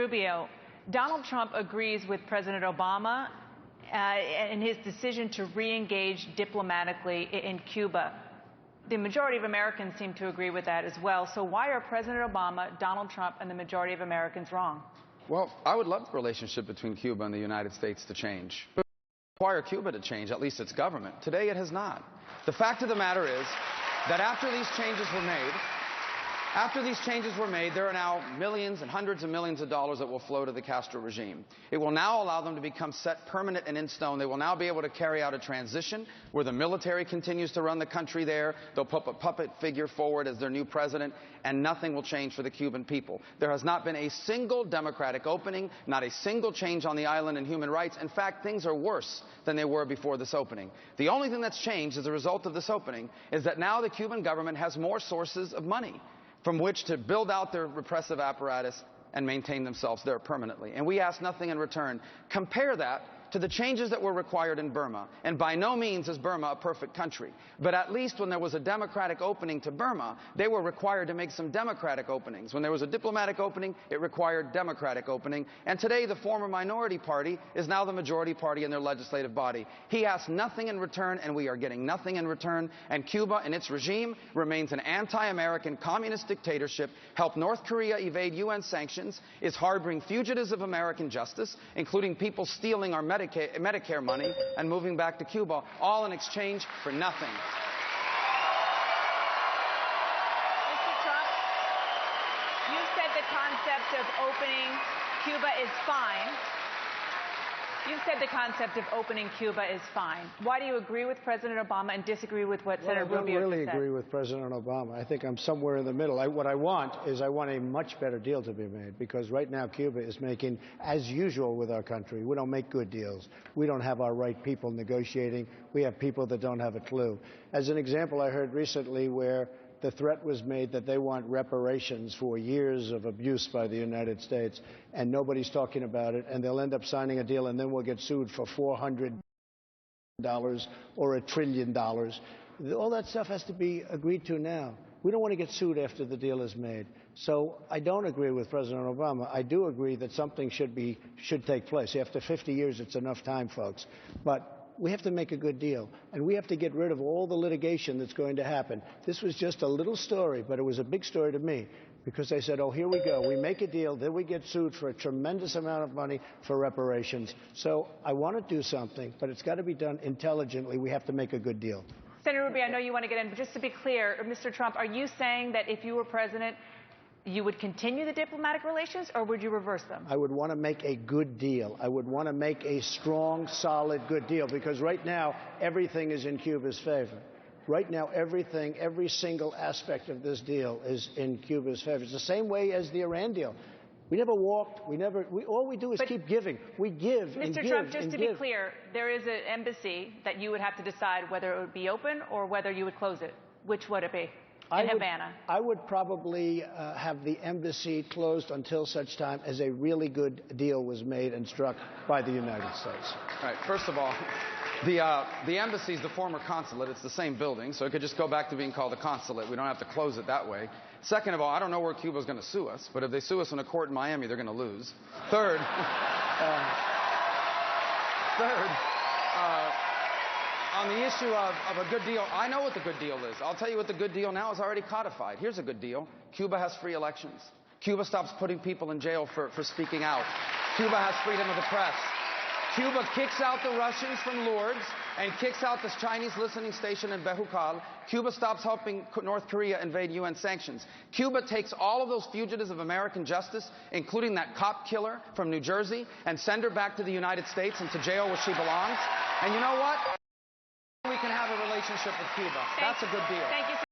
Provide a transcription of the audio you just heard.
Rubio, Donald Trump agrees with President Obama in his decision to re-engage diplomatically in Cuba. The majority of Americans seem to agree with that as well. So why are President Obama, Donald Trump, and the majority of Americans wrong? Well, I would love the relationship between Cuba and the United States to change. But require Cuba to change, at least its government. Today it has not. The fact of the matter is that after these changes were made, there are now millions and hundreds of millions of dollars that will flow to the Castro regime. It will now allow them to become set permanent and in stone. They will now be able to carry out a transition where the military continues to run the country there. They'll put a puppet figure forward as their new president, and nothing will change for the Cuban people. There has not been a single democratic opening, not a single change on the island in human rights. In fact, things are worse than they were before this opening. The only thing that's changed as a result of this opening is that now the Cuban government has more sources of money from which to build out their repressive apparatus and maintain themselves there permanently. And we ask nothing in return. Compare that to the changes that were required in Burma. And by no means is Burma a perfect country. But at least when there was a democratic opening to Burma, they were required to make some democratic openings. When there was a diplomatic opening, it required democratic opening. And today, the former minority party is now the majority party in their legislative body. He asks nothing in return, and we are getting nothing in return. And Cuba and its regime remains an anti-American communist dictatorship, helped North Korea evade UN sanctions, is harboring fugitives of American justice, including people stealing our Medicare money and moving back to Cuba, all in exchange for nothing. Mr. Trump, you said the concept of opening Cuba is fine. You said the concept of opening Cuba is fine. Why do you agree with President Obama and disagree with what Senator Rubio said? I don't really agree with President Obama. I think I'm somewhere in the middle. What I want is a much better deal to be made, because right now Cuba is making, as usual with our country, we don't make good deals. We don't have our right people negotiating. We have people that don't have a clue. As an example, I heard recently where the threat was made that they want reparations for years of abuse by the United States, and nobody's talking about it, and they'll end up signing a deal, and then we'll get sued for $400 or $1 trillion. All that stuff has to be agreed to now. We don't want to get sued after the deal is made. So I don't agree with President Obama. I do agree that something should take place. After 50 years, it's enough time, folks. But we have to make a good deal, and we have to get rid of all the litigation that's going to happen. This was just a little story, but it was a big story to me, because they said, oh, here we go. We make a deal, then we get sued for a tremendous amount of money for reparations. So I want to do something, but it's got to be done intelligently. We have to make a good deal. Senator Rubio, I know you want to get in, but just to be clear, Mr. Trump, are you saying that if you were president, you would continue the diplomatic relations, or would you reverse them? I would want to make a good deal. I would want to make a strong, solid, good deal, because right now, everything is in Cuba's favor. Right now, everything, every single aspect of this deal is in Cuba's favor. It's the same way as the Iran deal. We never walked, all we do is keep giving. We give and give. Mr. Trump, just to be clear, there is an embassy that you would have to decide whether it would be open or whether you would close it. Which would it be? In Havana. I would probably have the embassy closed until such time as a really good deal was made and struck by the United States. All right. First of all, the embassy is the former consulate. It's the same building, so it could just go back to being called the consulate. We don't have to close it that way. Second of all, I don't know where Cuba's going to sue us, but if they sue us in a court in Miami, they're going to lose. Third, on the issue of a good deal, I know what the good deal is. I'll tell you what the good deal now is already codified. Here's a good deal. Cuba has free elections. Cuba stops putting people in jail for speaking out. Cuba has freedom of the press. Cuba kicks out the Russians from Lourdes and kicks out this Chinese listening station in Behukal. Cuba stops helping North Korea invade UN sanctions. Cuba takes all of those fugitives of American justice, including that cop killer from New Jersey, and send her back to the United States and to jail where she belongs. And you know what? We can have a relationship with Cuba. That's a good deal. Thank you.